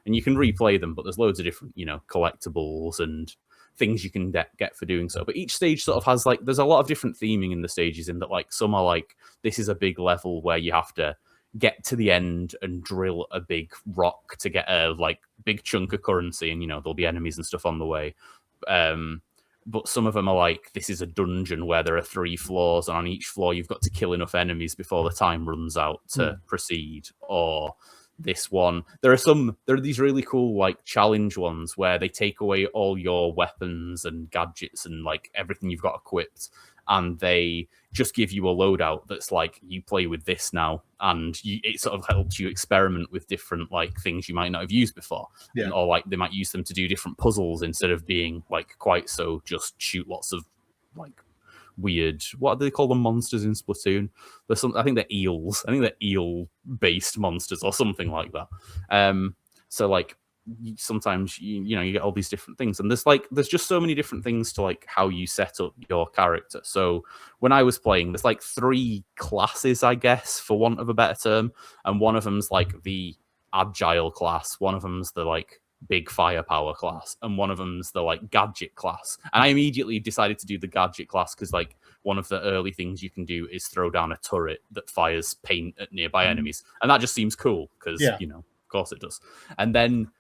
Speaker 3: and you can replay them. But there's loads of different, you know, collectibles and things you can get for doing so. But each stage sort of has like, there's a lot of different theming in the stages, in that like some are like, this is a big level where you have to get to the end and drill a big rock to get a like big chunk of currency, and you know there'll be enemies and stuff on the way. But some of them are like, this is a dungeon where there are 3 floors, and on each floor you've got to kill enough enemies before the time runs out to proceed. Or this one, there are these really cool like challenge ones where they take away all your weapons and gadgets and like everything you've got equipped, and they just give you a loadout that's like, you play with this now, and it sort of helps you experiment with different like things you might not have used before.
Speaker 1: Yeah.
Speaker 3: Or like they might use them to do different puzzles instead of being like quite so just shoot lots of like weird, what do they call them, monsters in Splatoon? There's some, I think they're eels. I think they're eel based monsters or something like that. So like sometimes you know you get all these different things, and there's just so many different things to like how you set up your character. So when I was playing, there's like 3 classes, I guess, for want of a better term, and one of them's like the agile class, one of them's the like big firepower class, and one of them's the like gadget class. And I immediately decided to do the gadget class because like one of the early things you can do is throw down a turret that fires paint at nearby enemies, and that just seems cool because you know, of course it does. And then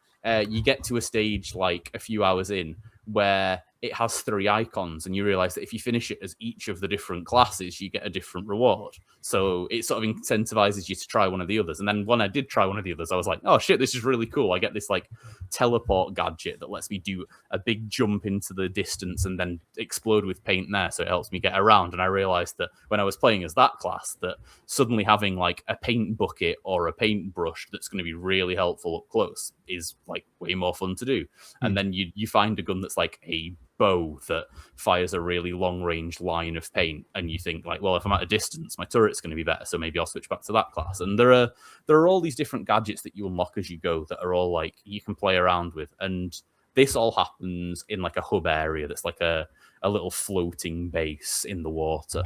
Speaker 3: you get to a stage like a few hours in where it has 3 icons, and you realize that if you finish it as each of the different classes, you get a different reward. So it sort of incentivizes you to try one of the others. And then when I did try one of the others, I was like, oh shit, this is really cool. I get this like teleport gadget that lets me do a big jump into the distance and then explode with paint there, so it helps me get around. And I realized that when I was playing as that class, that suddenly having like a paint bucket or a paintbrush that's going to be really helpful up close is like way more fun to do. And then you find a gun that's like a bow that fires a really long range line of paint, and you think like, well, if I'm at a distance, my turret's going to be better, so maybe I'll switch back to that class. And there are all these different gadgets that you unlock as you go that are all like you can play around with. And this all happens in like a hub area that's like a little floating base in the water,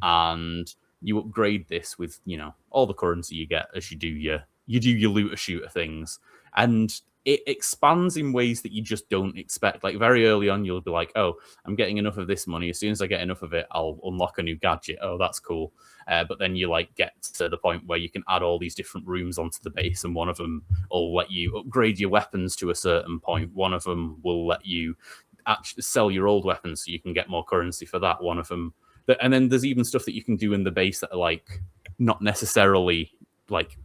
Speaker 3: and you upgrade this with, you know, all the currency you get as you do your looter shooter things. And it expands in ways that you just don't expect. Like very early on, you'll be like, oh, I'm getting enough of this money. As soon as I get enough of it, I'll unlock a new gadget. Oh, that's cool. But then you like get to the point where you can add all these different rooms onto the base, and one of them will let you upgrade your weapons to a certain point. One of them will let you actually sell your old weapons so you can get more currency for that. One of them. And then there's even stuff that you can do in the base that are like not necessarily like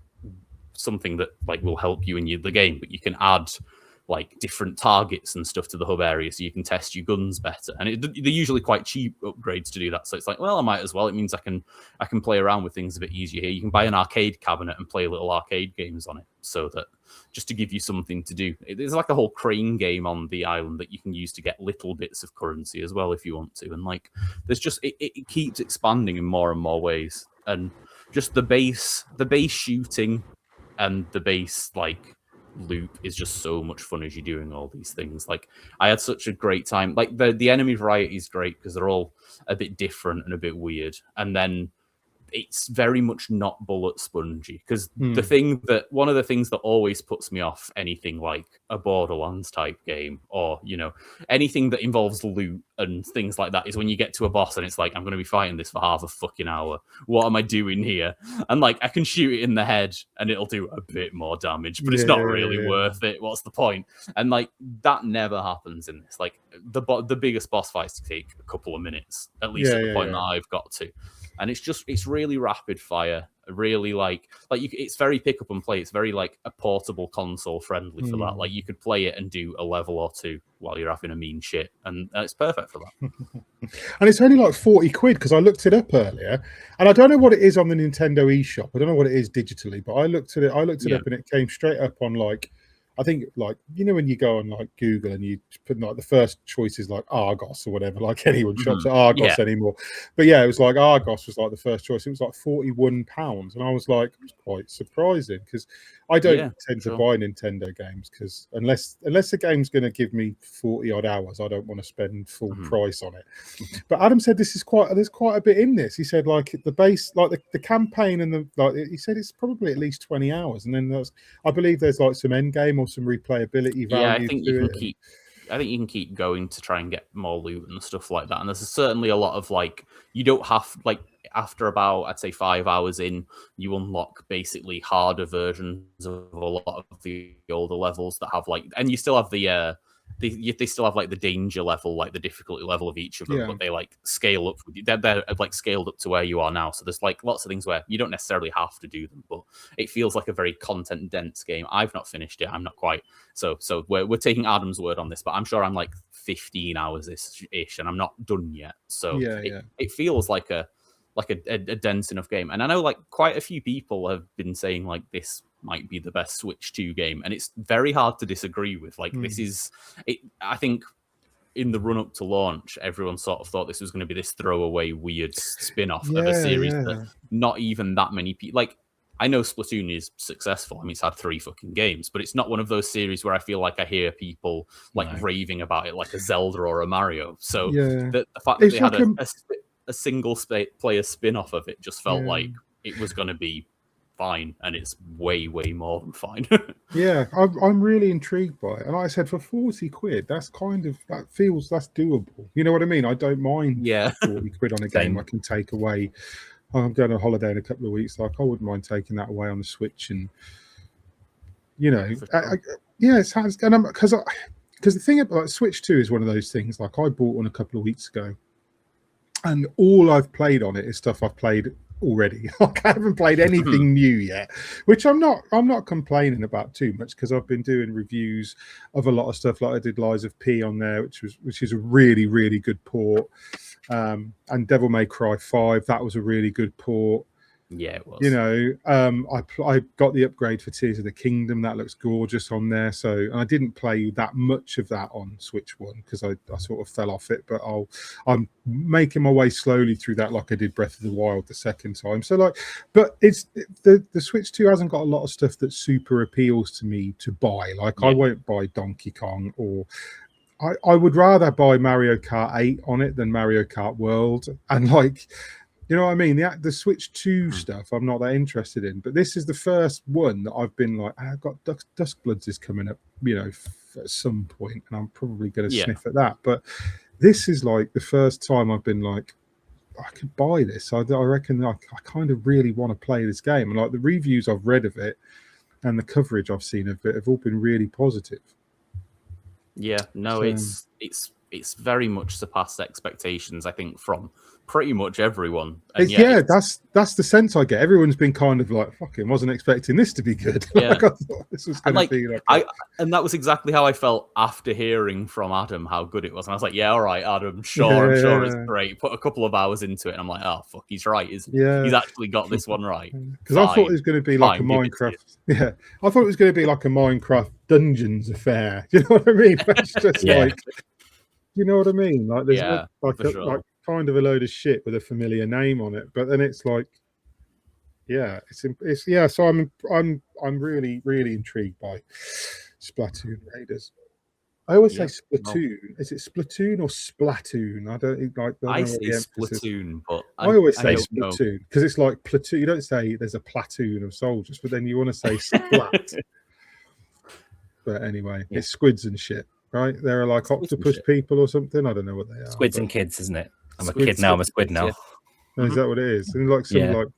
Speaker 3: something that like will help you in the game, but you can add like different targets and stuff to the hub area so you can test your guns better. And they're usually quite cheap upgrades to do that, so it's like, well, I might as well. It means I can play around with things a bit easier here. You can buy an arcade cabinet and play little arcade games on it, so that just to give you something to do. There's like a whole crane game on the island that you can use to get little bits of currency as well if you want to. And like there's just it keeps expanding in more and more ways. And just the base shooting and the base like loop is just so much fun as you're doing all these things. Like I had such a great time. Like the enemy variety is great because they're all a bit different and a bit weird. And then it's very much not bullet spongy, because one of the things that always puts me off anything like a Borderlands type game, or, you know, anything that involves loot and things like that, is when you get to a boss and it's like, I'm going to be fighting this for half a fucking hour. What am I doing here? And like, I can shoot it in the head and it'll do a bit more damage, but it's not really worth it. What's the point? And like, that never happens in this. Like the biggest boss fights take a couple of minutes, at least at the point that I've got to. And it's really rapid fire, really like it's very pick up and play. It's very like a portable console friendly for that. Like you could play it and do a level or two while you're having a mean shit, and it's perfect for that.
Speaker 1: And it's only like 40 quid, because I looked it up earlier, and I don't know what it is on the Nintendo eShop. I don't know what it is digitally, but I looked it up and it came straight up on like, I think, like, you know, when you go on like Google and you put like the first choice is like Argos or whatever, like anyone shops at Argos anymore. But yeah, it was like Argos was like the first choice. It was like £41. And I was like, it was quite surprising, because I don't tend to buy Nintendo games, because unless the game's going to give me 40 odd hours, I don't want to spend full price on it. But Adam said there's quite a bit in this. He said like the base, like the campaign and he said it's probably at least 20 hours. And then I believe there's like some end game or some replayability value.
Speaker 3: I think you can keep going to try and get more loot and stuff like that. And there's certainly a lot of like, you don't have like, after about, I'd say 5 hours in, you unlock basically harder versions of a lot of the older levels that have like, and you still have they still have like the danger level, like the difficulty level of each of them, but they like scale up. They're like scaled up to where you are now. So there's like lots of things where you don't necessarily have to do them, but it feels like a very content dense game. I've not finished it. I'm not quite. So we're taking Adam's word on this, but I'm sure I'm like 15 hours ish, and I'm not done yet. So it feels like a dense enough game. And I know like quite a few people have been saying like this might be the best Switch 2 game, and it's very hard to disagree with. Like this is it. I think in the run up to launch, everyone sort of thought this was going to be this throwaway weird spin-off of a series that not even that many people like. I know Splatoon is successful. I mean, it's had 3 fucking games, but it's not one of those series where I feel like I hear people like raving about it like a Zelda or a Mario. So the fact that they had a single player spin-off of it just felt like it was going to be fine, and it's way more than fine.
Speaker 1: Yeah, I'm really intrigued by it, and like I said, for 40 quid, that's doable. You know what I mean? I don't mind.
Speaker 3: Yeah.
Speaker 1: 40 quid on a game I can take away. I'm going on holiday in a couple of weeks, like I wouldn't mind taking that away on the Switch, and yeah, it sounds. And because the thing about Switch 2 is one of those things. Like I bought one a couple of weeks ago, and all I've played on it is stuff I've played already. Like I haven't played anything new yet, which I'm not complaining about too much, because I've been doing reviews of a lot of stuff. Like I did Lies of P on there, which is a really good port. And Devil May Cry 5, that was a really good port.
Speaker 3: Yeah, it was.
Speaker 1: I got the upgrade for Tears of the Kingdom. That looks gorgeous on there. So, and I didn't play that much of that on Switch 1 because I sort of fell off it. But I'm making my way slowly through that, like I did Breath of the Wild the second time. So, like, but it's the Switch 2 hasn't got a lot of stuff that super appeals to me to buy. Like, I won't buy Donkey Kong, or I would rather buy Mario Kart 8 on it than Mario Kart World. And like, you know what I mean? The Switch 2 stuff I'm not that interested in, but this is the first one that I've been like, I've got Duskbloods is coming up, at some point, and I'm probably going to sniff at that. But this is like the first time I've been like, I could buy this. I reckon I kind of really want to play this game. And like the reviews I've read of it and the coverage I've seen of it have all been really positive.
Speaker 3: Yeah, no, it's very much surpassed expectations, I think, from pretty much everyone. And
Speaker 1: that's the sense I get. Everyone's been kind of like, fucking wasn't expecting this to be good.
Speaker 3: Yeah.
Speaker 1: Like, I thought this was going to be like
Speaker 3: and that was exactly how I felt after hearing from Adam how good it was. And I was like, yeah, all right, Adam, sure, I'm sure it's great. Put a couple of hours into it, and I'm like, oh, fuck, he's right, isn't he?
Speaker 1: Yeah.
Speaker 3: He's actually got this one right.
Speaker 1: Because I thought it was going to be like a Minecraft. Yeah, I thought it was going to be like a Minecraft Dungeons affair. You know what I mean? It's just like, you know what I mean? Like there's like kind of a load of shit with a familiar name on it, but then it's like, it's So I'm really intrigued by Splatoon Raiders. I always say Splatoon. Is it Splatoon or Splatoon? I don't like.
Speaker 3: I say Splatoon, but
Speaker 1: I always say Splatoon because it's like platoon. You don't say there's a platoon of soldiers, but then you want to say splat. But anyway, it's squids and shit, right? They're like octopus people or something. I don't know what they are.
Speaker 2: Squids and kids, isn't it? I'm a kid now. I'm a squid now.
Speaker 1: Oh, is that what it is? And like some like.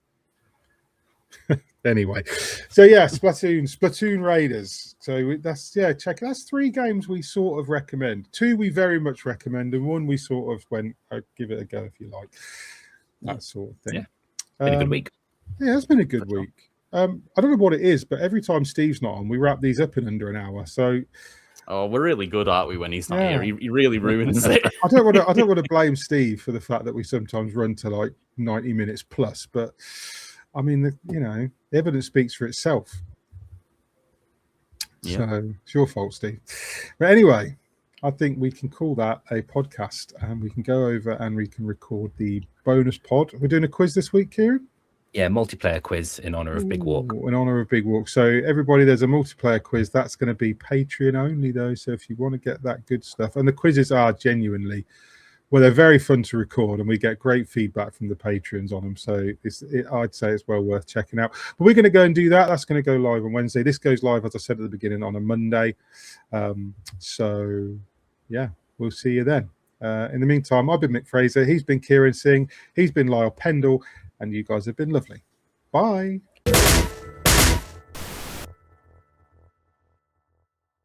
Speaker 1: Anyway, so Splatoon Raiders. So that's that's 3 games we sort of recommend. 2 we very much recommend, and 1 we sort of went, I'd give it a go if you like. That sort of thing.
Speaker 2: Yeah, been a good week.
Speaker 1: Yeah, it's been a good week. I don't know what it is, but every time Steve's not on, we wrap these up in under an hour. So.
Speaker 3: Oh, we're really good, aren't we? When he's not here, he really ruins it.
Speaker 1: I don't want to blame Steve for the fact that we sometimes run to like 90 minutes plus, but I mean, the evidence speaks for itself. Yeah. So it's your fault, Steve. But anyway, I think we can call that a podcast, and we can go over and we can record the bonus pod. We're doing a quiz this week, Kieran.
Speaker 2: Yeah, multiplayer quiz in honor of Big Walk.
Speaker 1: In honor of Big Walk. So everybody, there's a multiplayer quiz. That's going to be Patreon only, though. So if you want to get that good stuff, and the quizzes are genuinely, they're very fun to record, and we get great feedback from the patrons on them. So I'd say it's well worth checking out. But we're going to go and do that. That's going to go live on Wednesday. This goes live, as I said at the beginning, on a Monday. So yeah, we'll see you then. In the meantime, I've been Mick Fraser. He's been Kieran Singh. He's been Lyle Pendle. And you guys have been lovely. Bye.